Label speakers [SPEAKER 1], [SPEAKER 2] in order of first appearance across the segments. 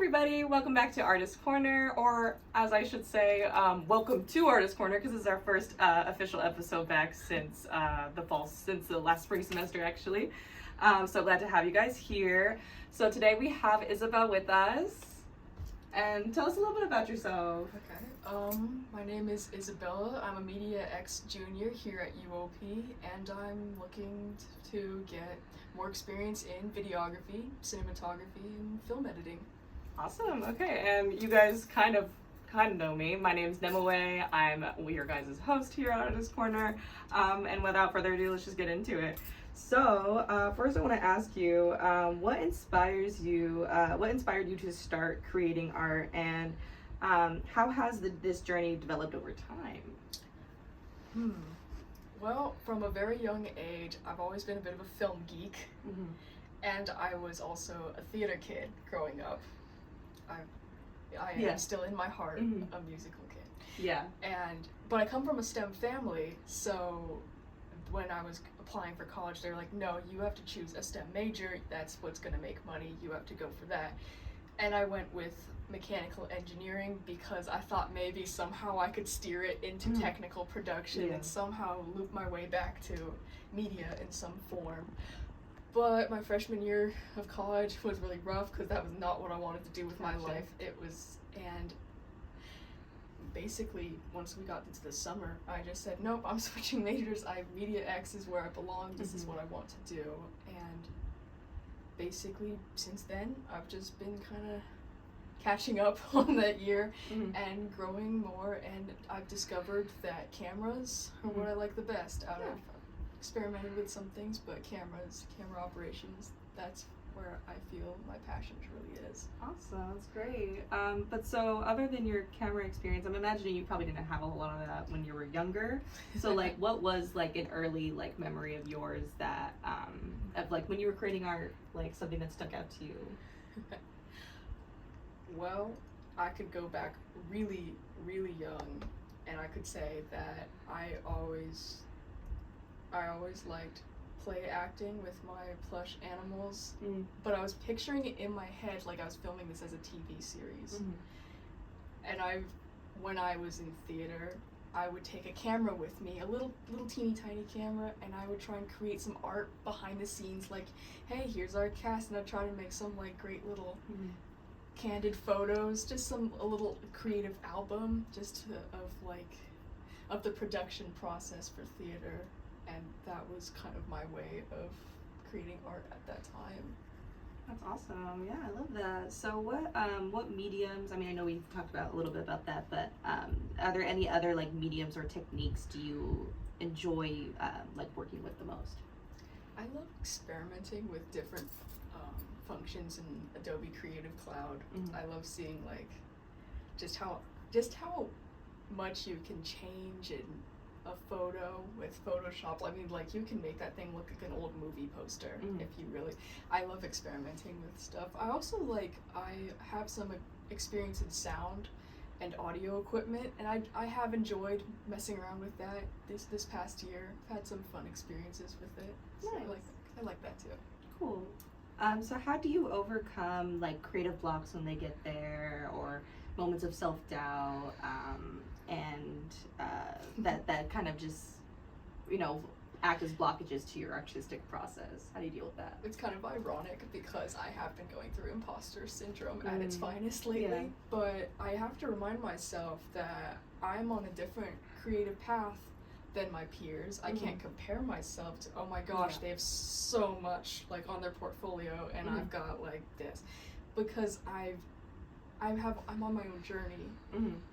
[SPEAKER 1] everybody, welcome back to Artist Corner, or as I should say, welcome to Artist Corner, because this is our first official episode back since the last spring semester actually. So glad to have you guys here. So today we have Isabel with us, and tell us a little bit about yourself.
[SPEAKER 2] Okay, my name is Isabella. I'm a Media X junior here at UOP, and I'm looking to get more experience in videography, cinematography, and film editing.
[SPEAKER 1] Awesome. Okay, and you guys kind of know me. My name's Nemawae. I'm your guys' host here at Artist Corner. And without further ado, let's just get into it. So, first I want to ask you, what inspired you to start creating art, and how has this journey developed over time?
[SPEAKER 2] Well, from a very young age, I've always been a bit of a film geek, and I was also a theater kid growing up. I am still in my heart a musical kid.
[SPEAKER 1] Yeah.
[SPEAKER 2] But I come from a STEM family, so when I was applying for college, they were like, no, you have to choose a STEM major. That's what's going to make money. You have to go for that. And I went with mechanical engineering because I thought maybe somehow I could steer it into technical production and somehow loop my way back to media in some form. But my freshman year of college was really rough because that was not what I wanted to do with my life. And basically once we got into the summer, I just said, nope, I'm switching majors. Media X is where I belong. This is what I want to do. And basically since then, I've just been kind of catching up on that year and growing more, and I've discovered that cameras are what I like the best out of. Experimented with some things, but camera operations, that's where I feel my passion truly is.
[SPEAKER 1] Awesome, that's great. But so other than your camera experience, I'm imagining you probably didn't have a whole lot of that when you were younger. So like what was like an early like memory of yours that of like when you were creating art, like something that stuck out to you?
[SPEAKER 2] Well, I could go back really, really young, and I could say that I always liked play acting with my plush animals, but I was picturing it in my head like I was filming this as a TV series. And when I was in theater, I would take a camera with me, a little teeny tiny camera, and I would try and create some art behind the scenes, like, hey, here's our cast, and I'd try to make some like great little candid photos, just a little creative album of the production process for theater. And that was kind of my way of creating art at that time.
[SPEAKER 1] That's awesome. Yeah, I love that. So what mediums, I mean, I know we've talked about a little bit about that, but are there any other like mediums or techniques do you enjoy like working with the most?
[SPEAKER 2] I love experimenting with different functions in Adobe Creative Cloud. I love seeing like just how much you can change in a photo with Photoshop. I mean, like, you can make that thing look like an old movie poster if you really. I love experimenting with stuff. I also I have some experience in sound and audio equipment, and I have enjoyed messing around with that this past year. I've had some fun experiences with it.
[SPEAKER 1] Nice.
[SPEAKER 2] So I like that too. Cool.
[SPEAKER 1] So how do you overcome like creative blocks when they get there, or moments of self-doubt, and that kind of just, act as blockages to your artistic process? How do you deal with that?
[SPEAKER 2] It's kind of ironic because I have been going through imposter syndrome at its finest lately, but I have to remind myself that I'm on a different creative path than my peers. I can't compare myself to, oh my gosh, they have so much like on their portfolio and I've got like this, because I'm on my own journey,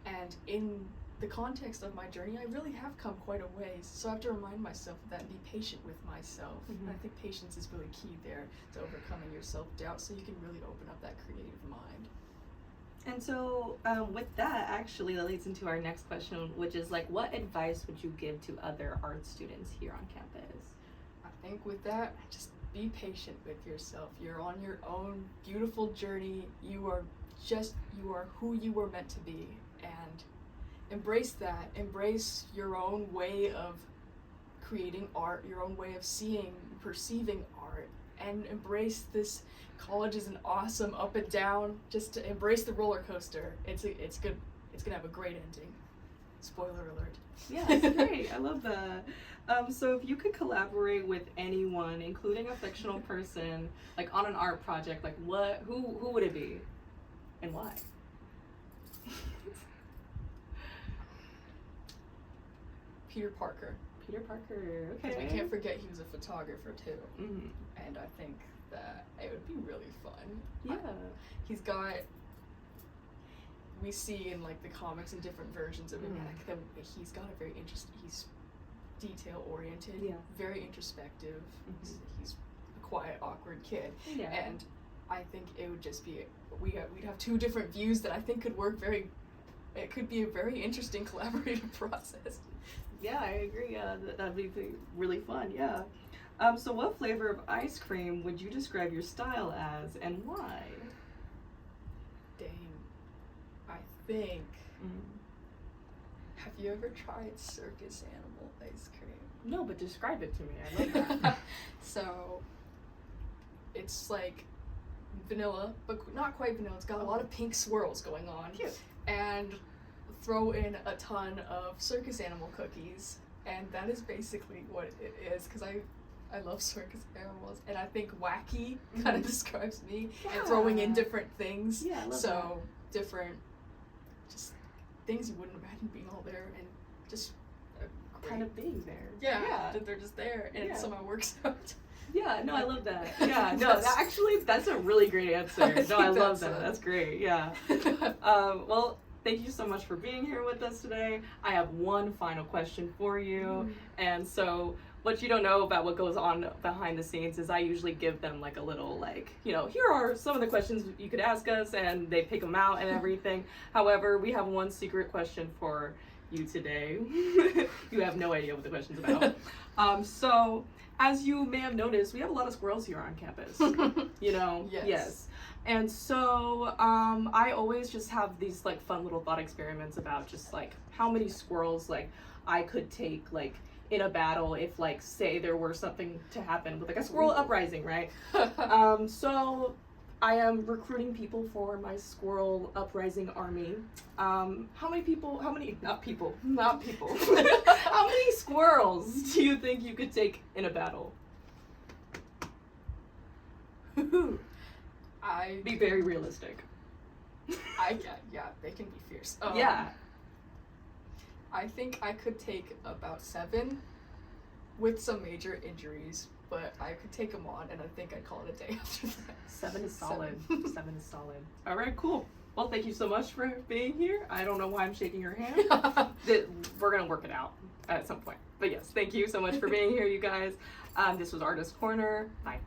[SPEAKER 2] and in the context of my journey, I really have come quite a ways. So I have to remind myself of that and be patient with myself. And I think patience is really key there to overcoming your self-doubt, so you can really open up that creative mind.
[SPEAKER 1] And so with that, actually, that leads into our next question, which is like, what advice would you give to other art students here on campus?
[SPEAKER 2] I think with that, just be patient with yourself. You're on your own beautiful journey. You are who you were meant to be, and embrace that. Embrace your own way of creating art, your own way of perceiving art, and embrace this. College is an awesome up and down. Just to embrace the roller coaster. It's good. It's gonna have a great ending. Spoiler alert.
[SPEAKER 1] Yeah, it's great. I love that. So if you could collaborate with anyone, including a fictional person, like on an art project, like who would it be, and why?
[SPEAKER 2] Peter Parker.
[SPEAKER 1] Peter Parker. Okay.
[SPEAKER 2] Because we can't forget he was a photographer too.
[SPEAKER 1] Mm-hmm.
[SPEAKER 2] And I think that it would be really fun.
[SPEAKER 1] Yeah.
[SPEAKER 2] He's got. We see in like the comics and different versions of him, like he's got a very interesting. He's detail oriented.
[SPEAKER 1] Yeah.
[SPEAKER 2] Very introspective.
[SPEAKER 1] Mm-hmm.
[SPEAKER 2] He's a quiet, awkward kid.
[SPEAKER 1] Yeah.
[SPEAKER 2] And I think it would just be we'd have two different views that I think could work very. It could be a very interesting collaborative process.
[SPEAKER 1] Yeah, I agree. Yeah, that'd be really fun. Yeah. So what flavor of ice cream would you describe your style as, and why?
[SPEAKER 2] Dang. I think. Have you ever tried circus animal ice cream?
[SPEAKER 1] No, but describe it to me. I love that.
[SPEAKER 2] So, it's like vanilla, but not quite vanilla. It's got a lot of pink swirls going on.
[SPEAKER 1] Cute.
[SPEAKER 2] And throw in a ton of circus animal cookies, and that is basically what it is. Because I love circus animals, and I think wacky kind of describes me.
[SPEAKER 1] Yeah.
[SPEAKER 2] And throwing in different things.
[SPEAKER 1] Yeah, I love
[SPEAKER 2] so different, just things you wouldn't imagine being all there, and just
[SPEAKER 1] kind of being there.
[SPEAKER 2] yeah. They're just there, and it somehow works out.
[SPEAKER 1] Yeah, no, I love that. Yeah, no, that's a really great answer. I love that. That's great. Yeah. Well, thank you so much for being here with us today. I have one final question for you. And so what you don't know about what goes on behind the scenes is I usually give them like a little like, here are some of the questions you could ask us, and they pick them out and everything. However, we have one secret question for you today. You have no idea what the question's about. So as you may have noticed, we have a lot of squirrels here on campus. Yes. And so I always just have these like fun little thought experiments about just like how many squirrels like I could take like in a battle if like say there were something to happen with like a squirrel uprising, right? So I am recruiting people for my squirrel uprising army. How many squirrels do you think you could take in a battle? Be very realistic.
[SPEAKER 2] Yeah, they can be fierce.
[SPEAKER 1] Yeah.
[SPEAKER 2] I think I could take about 7 with some major injuries, but I could take them on, and I think I'd call it a day after that.
[SPEAKER 1] 7 is solid. 7 is solid. All right, cool. Well, thank you so much for being here. I don't know why I'm shaking your hand. We're going to work it out at some point. But yes, thank you so much for being here, you guys. This was Artist Corner. Bye.